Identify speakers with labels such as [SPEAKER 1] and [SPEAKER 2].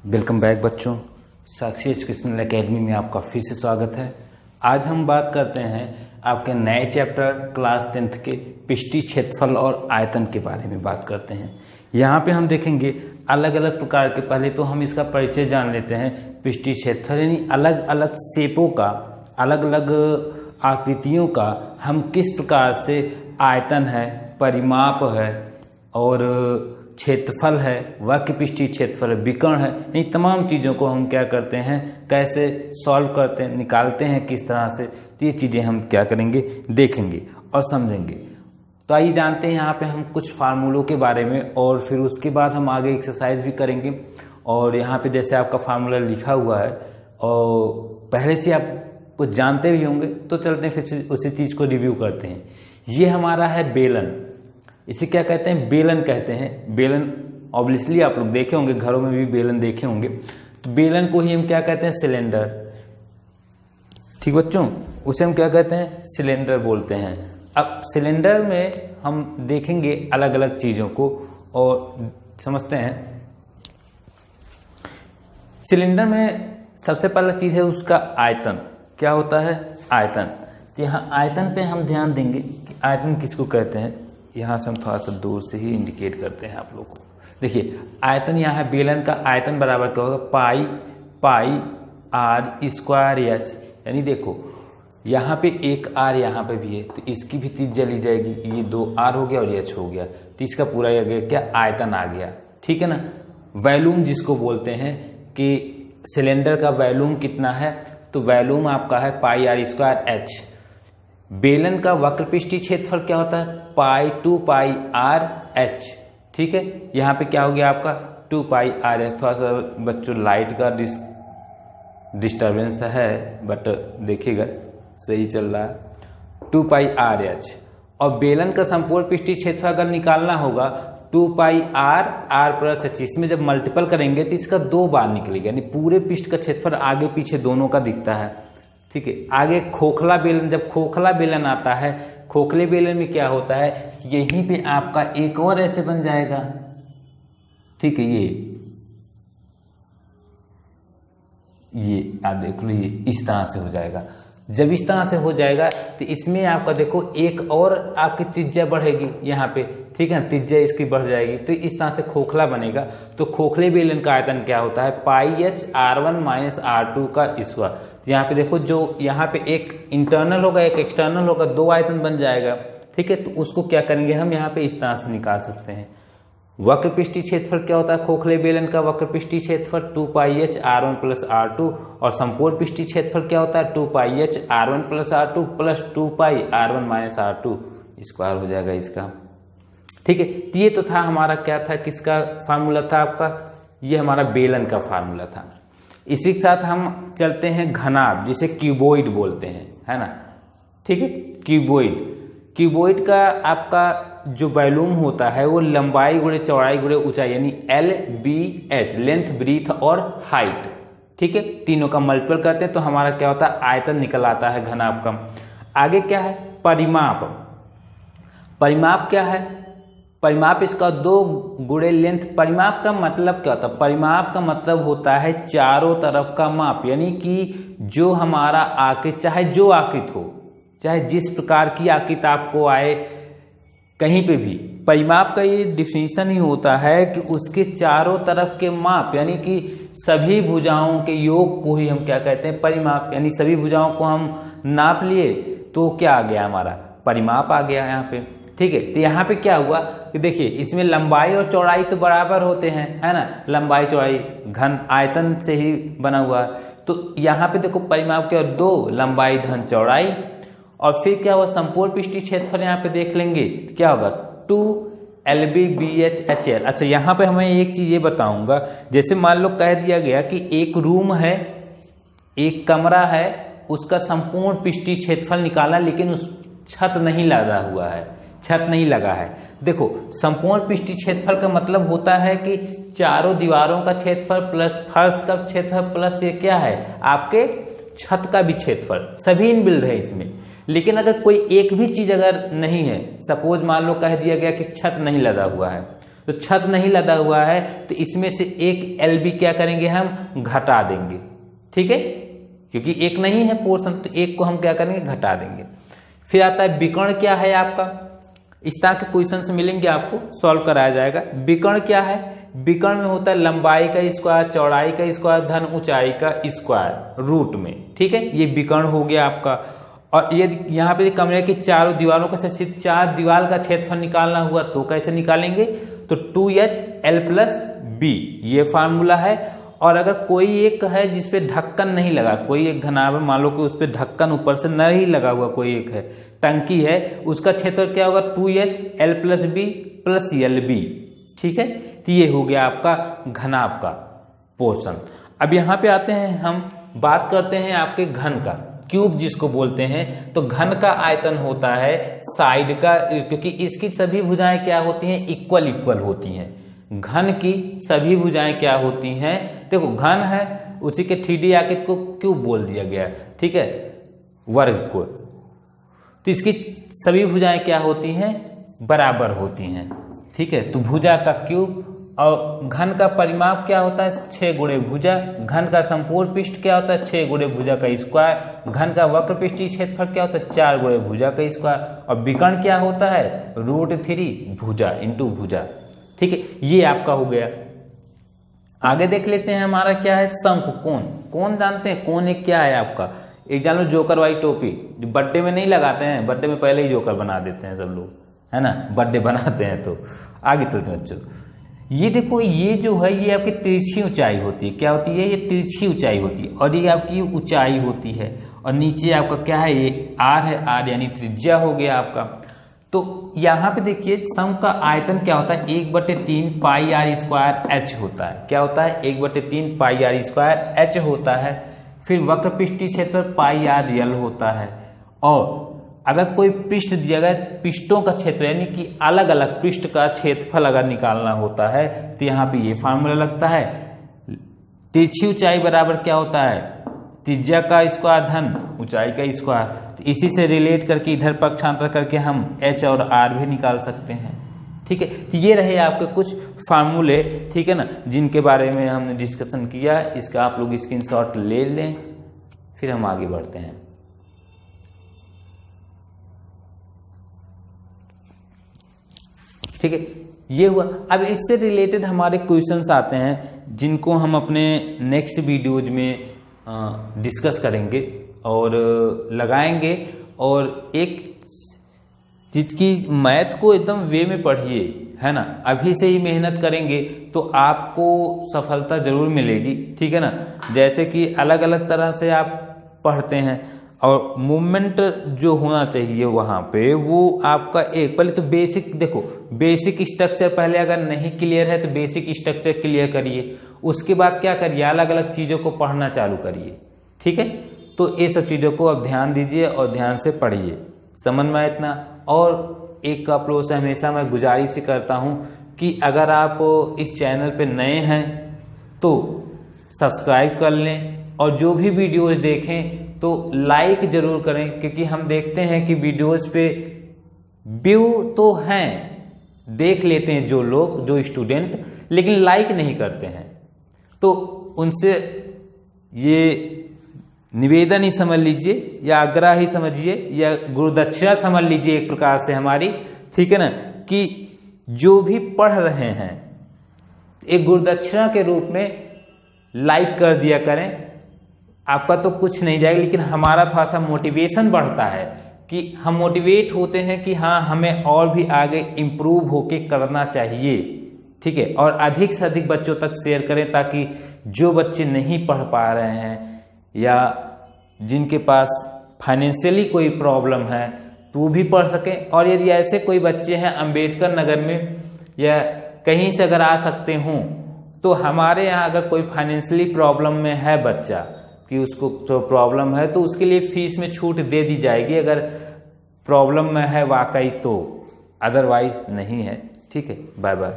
[SPEAKER 1] Welcome back बच्चों, साक्षी educational academy में आपका फिर से स्वागत है। आज हम बात करते हैं आपके नए चैप्टर क्लास 10th के पृष्ठीय क्षेत्रफल और आयतन के बारे में बात करते हैं। यहाँ पे हम देखेंगे अलग अलग प्रकार के, पहले तो हम इसका परिचय जान लेते हैं। पृष्ठीय क्षेत्रफल यानी अलग अलग शेपों का, अलग अलग आकृतियों का हम किस प्रकार से आयतन है, परिमाप है और क्षेत्रफल है, वक्र पृष्ठीय क्षेत्रफल है, विकर्ण है, इन तमाम चीज़ों को हम क्या करते हैं, कैसे सॉल्व करते हैं, निकालते हैं किस तरह से, तो ये चीज़ें हम क्या करेंगे, देखेंगे और समझेंगे। तो आइए जानते हैं यहाँ पे हम कुछ फार्मूलों के बारे में और फिर उसके बाद हम आगे एक्सरसाइज भी करेंगे। और यहाँ पे जैसे आपका फार्मूला लिखा हुआ है और पहले से आप कुछ जानते भी होंगे, तो चलते हैं फिर से उसी चीज़ को रिव्यू करते हैं। ये हमारा है बेलन, इसे क्या कहते हैं, बेलन कहते हैं। बेलन ऑब्वियसली आप लोग देखे होंगे, घरों में भी बेलन देखे होंगे। तो बेलन को ही हम क्या कहते हैं, सिलेंडर। ठीक बच्चों, उसे हम क्या कहते हैं, सिलेंडर बोलते हैं। अब सिलेंडर में हम देखेंगे अलग अलग चीज़ों को और समझते हैं। सिलेंडर में सबसे पहला चीज़ है उसका आयतन। क्या होता है, आयतन। तो यहाँ आयतन पे हम ध्यान देंगे कि आयतन किसको कहते हैं। यहाँ से हम थोड़ा सा दूर से ही इंडिकेट करते हैं आप लोगों को। देखिए आयतन यहाँ है, बेलन का आयतन बराबर क्या होगा, पाई आर स्क्वायर एच। यानी देखो यहाँ पे एक आर यहाँ पे भी है, तो इसकी भी त्रिज्या ली जाएगी। ये 2r हो गया और एच हो गया, तो इसका पूरा आ गया क्या, आयतन आ गया। ठीक है ना। वॉल्यूम जिसको बोलते हैं कि सिलेंडर का वॉल्यूम कितना है, तो वॉल्यूम आपका है पाई आर स्क्वायर एच। बेलन का वक्र पृष्ठीय क्षेत्रफल क्या होता है, पाई 2 पाई आर एच। ठीक है, यहाँ पे क्या हो गया आपका 2 पाई आर एच। थोड़ा सा बच्चों लाइट का डिस्टर्बेंस है, बट देखिएगा सही चल रहा है। 2 पाई आर एच। और बेलन का संपूर्ण पृष्ठीय क्षेत्रफल अगर निकालना होगा 2 पाई आर प्लस एच। इसमें जब मल्टीपल करेंगे तो इसका 2 बार निकलेगा, यानी पूरे पृष्ठ का क्षेत्रफल आगे पीछे दोनों का दिखता है। ठीक है, आगे खोखला बेलन, जब खोखला बेलन आता है, खोखले बेलन में क्या होता है, यहीं पे आपका एक और ऐसे बन जाएगा। ठीक है, ये आप देख लो, ये इस तरह से हो जाएगा। जब इस तरह से हो जाएगा तो इसमें आपका देखो एक और आपकी त्रिज्या बढ़ेगी यहाँ पे। ठीक है, त्रिज्या इसकी बढ़ जाएगी, तो इस तरह से खोखला बनेगा। तो खोखले बेलन का आयतन क्या होता है, पाई एच R1 माइनस R2 का स्क्वायर। यहाँ पे देखो, जो यहाँ पे एक इंटरनल होगा एक एक्सटर्नल होगा, 2 आयतन बन जाएगा। ठीक है, तो उसको क्या करेंगे हम यहाँ पे इस तरह से निकाल सकते हैं। वक्र पृष्ठीय क्षेत्रफल क्या होता है, खोखले बेलन का वक्र पृष्ठीय क्षेत्रफल 2 pi h R1 plus R2। और संपूर्ण पृष्ठीय क्षेत्रफल क्या होता है, 2 pi h R1 plus R2 plus 2 pi R1 minus R2 square हो जाएगा इसका। ठीक है, तो ये तो था हमारा, क्या था, किसका फार्मूला था आपका, ये हमारा बेलन का फार्मूला था। इसी के साथ हम चलते हैं घनाभ, जिसे क्यूबॉइड बोलते हैं, है ना। ठीक है, क्यूबॉइड का आपका जो वॉल्यूम होता है वो लंबाई गुणे चौड़ाई गुणे ऊंचाई, यानी LBH, लेंथ ब्रीथ और हाइट। ठीक है, तीनों का मल्टीपल करते हैं तो हमारा क्या होता है, आयतन निकल आता है घनाभ का। आगे क्या है, परिमाप। परिमाप क्या है, परिमाप इसका 2 गुणे लेंथ। परिमाप का मतलब क्या होता है, परिमाप का मतलब होता है चारों तरफ का माप, यानी कि जो हमारा आकृति, चाहे जो आकृति हो, चाहे जिस प्रकार की आकृति आपको आए कहीं पे भी, परिमाप का ये डिफिनीशन ही होता है कि उसके चारों तरफ के माप, यानी कि सभी भुजाओं के योग को ही हम क्या कहते हैं, परिमाप। यानी सभी भुजाओं को हम नाप लिए तो क्या आ गया, हमारा परिमाप आ गया यहाँ पे। ठीक है, तो यहाँ पे क्या हुआ कि देखिए इसमें लंबाई और चौड़ाई तो बराबर होते हैं, है ना। लंबाई चौड़ाई घन आयतन से ही बना हुआ है। तो यहाँ पे देखो परिमाप क्या, 2 लंबाई धन चौड़ाई। और फिर क्या हुआ, संपूर्ण पृष्ठीय क्षेत्रफल यहाँ पे देख लेंगे क्या होगा, 2 LBBH HL। अच्छा, यहाँ पे हमें एक चीज ये बताऊंगा, जैसे मान लो कह दिया गया कि एक रूम है, एक कमरा है, उसका संपूर्ण पृष्ठीय क्षेत्रफल निकाला, लेकिन उस छत नहीं लगा हुआ है, छत नहीं लगा है। देखो संपूर्ण पृष्ठीय क्षेत्रफल का मतलब होता है कि चारों दीवारों का क्षेत्रफल प्लस फर्श का क्षेत्रफल प्लस ये क्या है, आपके छत का भी क्षेत्रफल, सभी इनबिल्ड है इसमें। लेकिन अगर कोई एक भी चीज अगर नहीं है, सपोज मान लो कह दिया गया कि छत नहीं लगा हुआ है, तो छत नहीं लदा हुआ है तो इसमें से एक LB क्या करेंगे, हम घटा देंगे, ठीक है, क्योंकि एक नहीं है पोर्शन, तो एक को हम क्या करेंगे, घटा देंगे। फिर आता है विकर्ण क्या है आपका, इस तरह के क्वेश्चन मिलेंगे आपको, सॉल्व कराया जाएगा। विकर्ण क्या है, विकर्ण में होता है लंबाई का स्क्वायर, चौड़ाई का स्क्वायर धन ऊंचाई का स्क्वायर रूट में, ठीक है, ये विकर्ण हो गया आपका। और ये यहाँ पे कमरे की चारों दीवारों का सिर्फ 4 दीवार का क्षेत्रफल निकालना हुआ तो कैसे निकालेंगे, तो 2HL+B ये फार्मूला है। और अगर कोई एक है जिसपे ढक्कन नहीं लगा, कोई एक घनाभ मान लो कि उस पर ढक्कन ऊपर से नहीं लगा हुआ, कोई एक है टंकी है, उसका क्षेत्र क्या होगा, 2HL+B+LB, ठीक है। तो ये हो गया आपका घनाभ का पोर्शन। अब यहाँ पे आते हैं, हम बात करते हैं आपके घन का, क्यूब जिसको बोलते हैं। तो घन का आयतन होता है साइड का, क्योंकि इसकी सभी भुजाएं क्या होती हैं, इक्वल इक्वल होती हैं। घन की सभी भुजाएं क्या होती हैं, देखो घन है उसी के 3D आकृति को क्यूब बोल दिया गया, ठीक है, वर्ग को। तो इसकी सभी भुजाएं क्या होती हैं, बराबर होती हैं, ठीक है। तो भुजा का क्यूब, और घन का परिमाप क्या होता है, 6 गुणे भुजा। घन का संपूर्ण पृष्ठ क्या होता है, 6 गुणे भुजा का स्क्वायर। घन का वक्र पृष्ठीय क्षेत्रफल क्या होता है, 4 गुणे भुजा का स्क्वायर। और विकर्ण क्या होता है, √3 भुजा इंटू भुजा, ठीक है। ये आपका हो गया। आगे देख लेते हैं हमारा क्या है, शंकुकोण। कोण जानते हैं, कोण एक क्या है आपका, एक जान लो जोकर वाली टोपी, जो बर्थडे में नहीं लगाते हैं, बर्थडे में पहले ही जोकर बना देते हैं सब लोग, है ना, बर्थडे बनाते हैं। तो आगे चलते हैं बच्चों, ये देखो, ये जो है ये आपकी तिरछी ऊंचाई होती है, क्या होती है, ये तिरछी ऊंचाई होती है, और ये आपकी ऊंचाई होती है। और नीचे आपका क्या है, ये R है, R यानी त्रिज्या हो गया आपका। तो यहाँ पे देखिए सम का आयतन क्या होता है, 1/3 πr² होता है, क्या होता है, 1/3 πr² होता है। फिर वक्र पृष्ठीय क्षेत्र πrl होता है। और अगर कोई पृष्ठ दिया गया, पृष्ठों का क्षेत्र यानी कि अलग अलग पृष्ठ का क्षेत्रफल अगर निकालना होता है तो यहाँ पे ये फार्मूला लगता है। तिरछी ऊंचाई बराबर क्या होता है, त्रिज्या का स्क्वायर धन ऊंचाई का स्क्वायर। तो इसी से रिलेट करके इधर पक्षांतर करके हम H और R भी निकाल सकते हैं, ठीक है। तो ये रहे आपके कुछ फार्मूले, ठीक है ना, जिनके बारे में हमने डिस्कशन किया। इसका आप लोग स्क्रीनशॉट ले लें, फिर हम आगे बढ़ते हैं। ठीक है, ये हुआ। अब इससे रिलेटेड हमारे क्वेश्चंस आते हैं जिनको हम अपने नेक्स्ट वीडियोज में डिस्कस करेंगे और लगाएंगे। और एक जिसकी मैथ को एकदम वे में पढ़िए, है ना, अभी से ही मेहनत करेंगे तो आपको सफलता जरूर मिलेगी, ठीक है ना। जैसे कि अलग अलग तरह से आप पढ़ते हैं, और मूवमेंट जो होना चाहिए वहाँ पे वो आपका एक, पहले तो बेसिक देखो, बेसिक स्ट्रक्चर पहले अगर नहीं क्लियर है तो बेसिक स्ट्रक्चर क्लियर करिए। उसके बाद क्या करिए, अलग अलग चीज़ों को पढ़ना चालू करिए, ठीक है। तो ये सब चीज़ों को आप ध्यान दीजिए और ध्यान से पढ़िए, समझ में इतना। और एक आप लोगों से हमेशा मैं गुजारिश करता हूँ कि अगर आप इस चैनल पे नए हैं तो सब्सक्राइब कर लें, और जो भी वीडियोज देखें तो लाइक जरूर करें, क्योंकि हम देखते हैं कि वीडियोस पे व्यू तो हैं, देख लेते हैं जो लोग, जो स्टूडेंट, लेकिन लाइक नहीं करते हैं। तो उनसे ये निवेदन ही समझ लीजिए, या आग्रह ही समझिए, या गुरुदक्षिणा समझ लीजिए एक प्रकार से हमारी, ठीक है ना, कि जो भी पढ़ रहे हैं एक गुरुदक्षिणा के रूप में लाइक कर दिया करें। आपका तो कुछ नहीं जाएगा, लेकिन हमारा थोड़ा सा मोटिवेशन बढ़ता है कि हम मोटिवेट होते हैं कि हाँ हमें और भी आगे इम्प्रूव होके करना चाहिए, ठीक है। और अधिक से अधिक बच्चों तक शेयर करें, ताकि जो बच्चे नहीं पढ़ पा रहे हैं या जिनके पास फाइनेंशियली कोई प्रॉब्लम है तो वो भी पढ़ सकें। और यदि ऐसे कोई बच्चे हैं अम्बेडकर नगर में या कहीं से अगर आ सकते हों, तो हमारे यहाँ अगर कोई फाइनेंशियली प्रॉब्लम में है बच्चा, कि उसको तो प्रॉब्लम है, तो उसके लिए फीस में छूट दे दी जाएगी अगर प्रॉब्लम में है वाकई तो, अदरवाइज नहीं है, ठीक है। Bye bye.